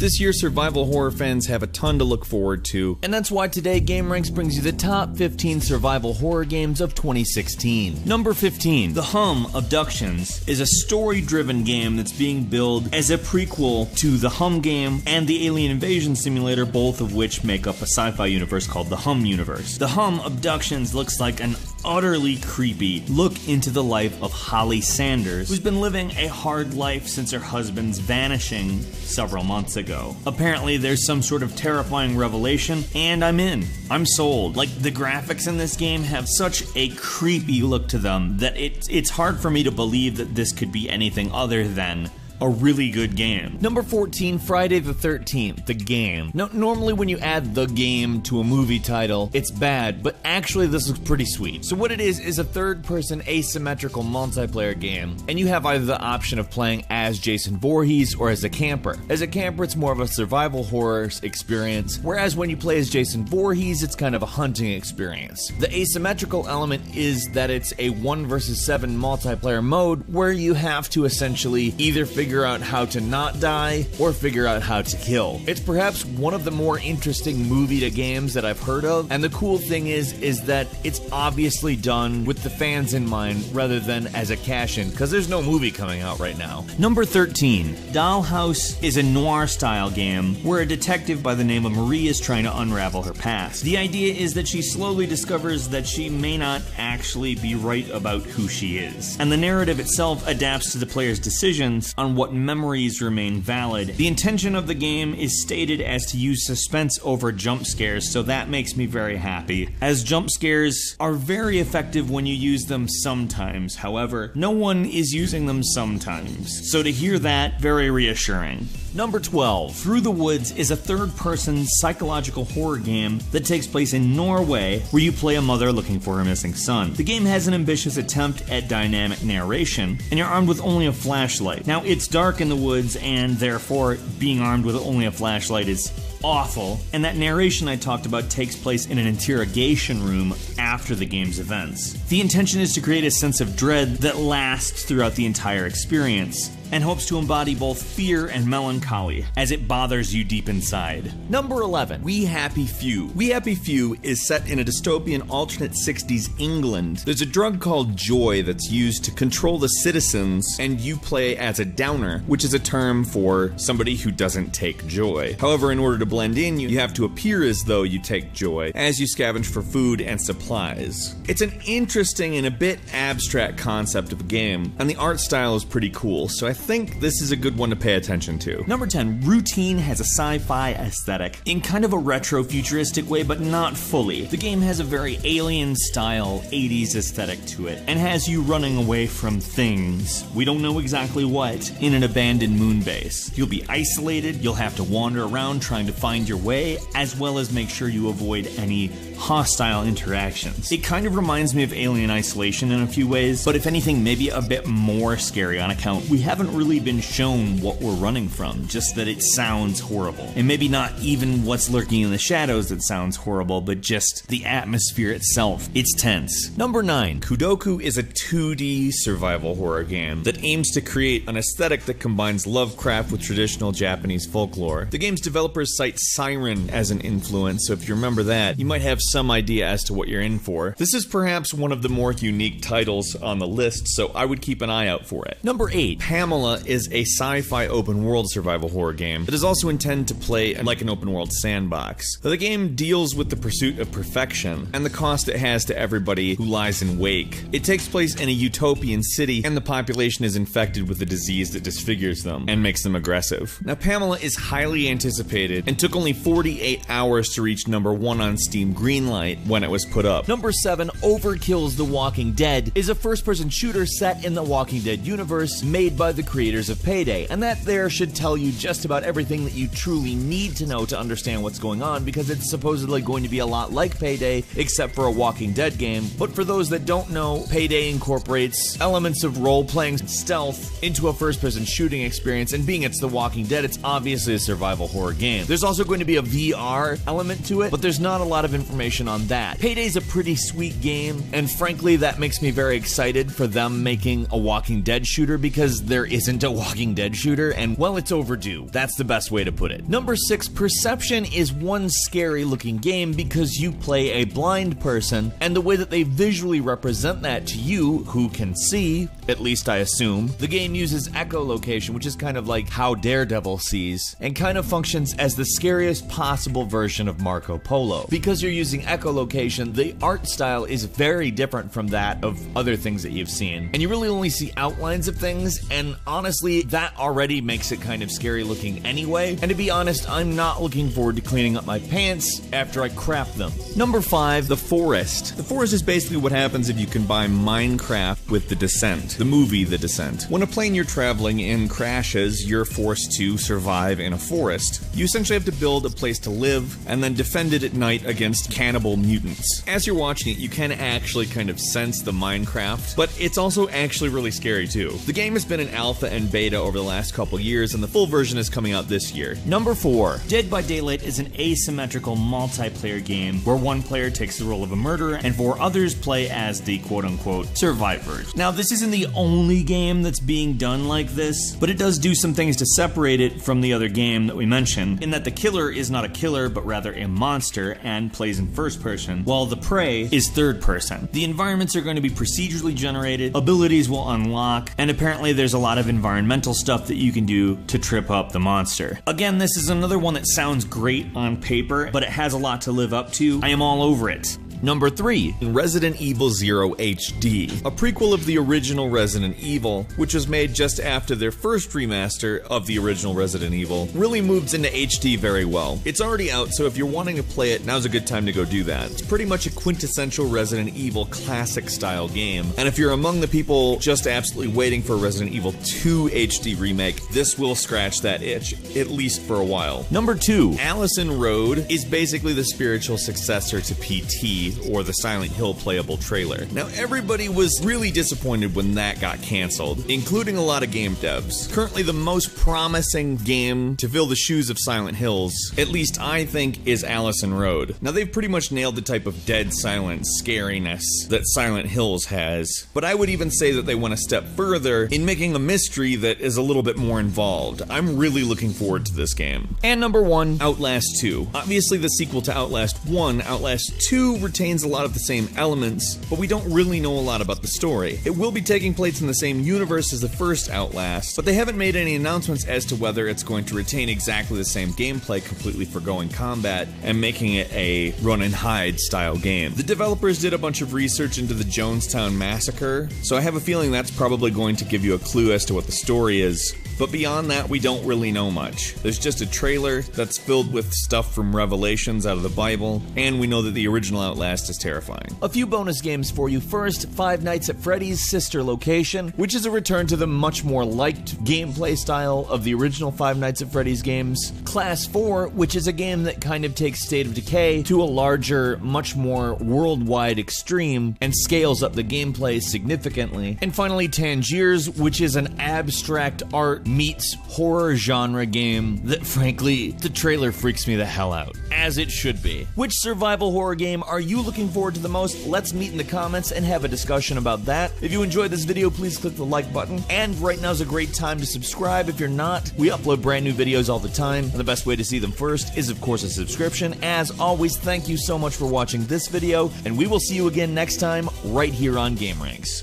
This year, survival horror fans have a ton to look forward to, and that's why today GameRanks brings you the top 15 survival horror games of 2016. Number 15, The Hum Abductions is a story-driven game that's being billed as a prequel to the Hum game and the Alien Invasion Simulator, both of which make up a sci-fi universe called the Hum universe. The Hum Abductions looks like an utterly creepy look into the life of Holly Sanders, who's been living a hard life since her husband's vanishing several months ago. Apparently there's some sort of terrifying revelation, and I'm in. I'm sold. Like, the graphics in this game have such a creepy look to them that it's hard for me to believe that this could be anything other than a really good game. Number 14, Friday the 13th, the game. Now, normally when you add the game to a movie title, it's bad, but actually this looks pretty sweet. So what it is a third-person asymmetrical multiplayer game, and you have either the option of playing as Jason Voorhees or as a camper. As a camper, it's more of a survival horror experience, whereas when you play as Jason Voorhees, it's kind of a hunting experience. The asymmetrical element is that it's a 1 versus 7 multiplayer mode where you have to essentially either figure out how to not die or figure out how to kill. It's perhaps one of the more interesting movie to games that I've heard of, and the cool thing is that it's obviously done with the fans in mind rather than as a cash-in, because there's no movie coming out right now. Number 13, Dollhouse is a noir-style game where a detective by the name of Marie is trying to unravel her past. The idea is that she slowly discovers that she may not actually be right about who she is, and the narrative itself adapts to the player's decisions on what memories remain valid. The intention of the game is stated as to use suspense over jump scares, so that makes me very happy, as jump scares are very effective when you use them sometimes. However, no one is using them sometimes, so to hear that, very reassuring. Number 12, Through the Woods is a third-person psychological horror game that takes place in Norway, where you play a mother looking for her missing son. The game has an ambitious attempt at dynamic narration, and you're armed with only a flashlight. Now, it's dark in the woods, and therefore, being armed with only a flashlight is awful, and that narration I talked about takes place in an interrogation room after the game's events. The intention is to create a sense of dread that lasts throughout the entire experience, and hopes to embody both fear and melancholy as it bothers you deep inside. Number 11, We Happy Few. We Happy Few is set in a dystopian alternate 60s England. There's a drug called joy that's used to control the citizens, and you play as a downer, which is a term for somebody who doesn't take joy. However, in order to blend in, you have to appear as though you take joy as you scavenge for food and supplies. It's an interesting and a bit abstract concept of a game, and the art style is pretty cool, so I think this is a good one to pay attention to. Number 10, Routine has a sci-fi aesthetic in kind of a retro-futuristic way, but not fully. The game has a very alien-style 80s aesthetic to it, and has you running away from things, we don't know exactly what, in an abandoned moon base. You'll be isolated, you'll have to wander around trying to find your way, as well as make sure you avoid any hostile interactions. It kind of reminds me of Alien Isolation in a few ways, but if anything, maybe a bit more scary on account we haven't really been shown what we're running from, just that it sounds horrible. And maybe not even what's lurking in the shadows that sounds horrible, but just the atmosphere itself. It's tense. Number 9, Kudoku is a 2D survival horror game that aims to create an aesthetic that combines Lovecraft with traditional Japanese folklore. The game's developers cite Siren as an influence, so if you remember that, you might have some idea as to what you're in for. This is perhaps one of the more unique titles on the list, so I would keep an eye out for it. Number 8, Pamela is a sci-fi open-world survival horror game that is also intended to play like an open-world sandbox. The game deals with the pursuit of perfection and the cost it has to everybody who lies in wake. It takes place in a utopian city, and the population is infected with a disease that disfigures them and makes them aggressive. Now, Pamela is highly anticipated and took only 48 hours to reach number 1 on Steam Greenlight when it was put up. Number 7, Overkill's The Walking Dead is a first-person shooter set in the Walking Dead universe made by the creators of Payday, and that there should tell you just about everything that you truly need to know to understand what's going on, because it's supposedly going to be a lot like Payday, except for a Walking Dead game. But for those that don't know, Payday incorporates elements of role-playing and stealth into a first-person shooting experience, and being it's The Walking Dead, it's obviously a survival horror game. There's also going to be a VR element to it, but there's not a lot of information information on that. Payday's a pretty sweet game, and frankly, that makes me very excited for them making a Walking Dead shooter, because there isn't a Walking Dead shooter, and well, it's overdue. That's the best way to put it. Number 6, Perception is one scary looking game because you play a blind person, and the way that they visually represent that to you, who can see, at least I assume, the game uses echolocation, which is kind of like how Daredevil sees, and kind of functions as the scariest possible version of Marco Polo. Because you're using echolocation, the art style is very different from that of other things that you've seen, and you really only see outlines of things, and honestly, that already makes it kind of scary looking anyway, and to be honest, I'm not looking forward to cleaning up my pants after I crap them. Number 5, The Forest. The Forest is basically what happens if you combine Minecraft with The Descent, the movie The Descent. When a plane you're traveling in crashes, you're forced to survive in a forest. You essentially have to build a place to live, and then defend it at night against cannibal mutants. As you're watching it, you can actually kind of sense the Minecraft, but it's also actually really scary too. The game has been in alpha and beta over the last couple years, and the full version is coming out this year. Number 4, Dead by Daylight is an asymmetrical multiplayer game where one player takes the role of a murderer and 4 others play as the quote-unquote survivors. Now, this isn't the only game that's being done like this, but it does do some things to separate it from the other game that we mentioned, in that the killer is not a killer, but rather a monster and plays in first person, while the prey is third person. The environments are going to be procedurally generated, abilities will unlock, and apparently there's a lot of environmental stuff that you can do to trip up the monster. Again, this is another one that sounds great on paper, but it has a lot to live up to. I am all over it. Number 3, Resident Evil 0 HD, a prequel of the original Resident Evil, which was made just after their first remaster of the original Resident Evil, really moves into HD very well. It's already out, so if you're wanting to play it, now's a good time to go do that. It's pretty much a quintessential Resident Evil classic style game, and if you're among the people just absolutely waiting for a Resident Evil 2 HD remake, this will scratch that itch, at least for a while. Number 2, Allison Road is basically the spiritual successor to PT, or the Silent Hill playable trailer. Now, everybody was really disappointed when that got canceled, including a lot of game devs. Currently, the most promising game to fill the shoes of Silent Hills, at least I think, is Allison Road. Now, they've pretty much nailed the type of dead silence scariness that Silent Hills has, but I would even say that they went a step further in making a mystery that is a little bit more involved. I'm really looking forward to this game. And number 1, Outlast 2. Obviously, the sequel to Outlast 1, Outlast 2 retains a lot of the same elements, but we don't really know a lot about the story. It will be taking place in the same universe as the first Outlast, but they haven't made any announcements as to whether it's going to retain exactly the same gameplay, completely foregoing combat, and making it a run-and-hide style game. The developers did a bunch of research into the Jonestown Massacre, so I have a feeling that's probably going to give you a clue as to what the story is. But beyond that, we don't really know much. There's just a trailer that's filled with stuff from Revelations out of the Bible, and we know that the original Outlast is terrifying. A few bonus games for you. First, Five Nights at Freddy's Sister Location, which is a return to the much more liked gameplay style of the original Five Nights at Freddy's games. Class 4, which is a game that kind of takes State of Decay to a larger, much more worldwide extreme, and scales up the gameplay significantly. And finally, Tangiers, which is an abstract art meets horror genre game that, frankly, the trailer freaks me the hell out, as it should be. Which survival horror game are you looking forward to the most? Let's meet in the comments and have a discussion about that. If you enjoyed this video, please click the like button, and right now is a great time to subscribe if you're not. We upload brand new videos all the time, and the best way to see them first is, of course, a subscription. As always, thank you so much for watching this video, and we will see you again next time right here on GameRanks.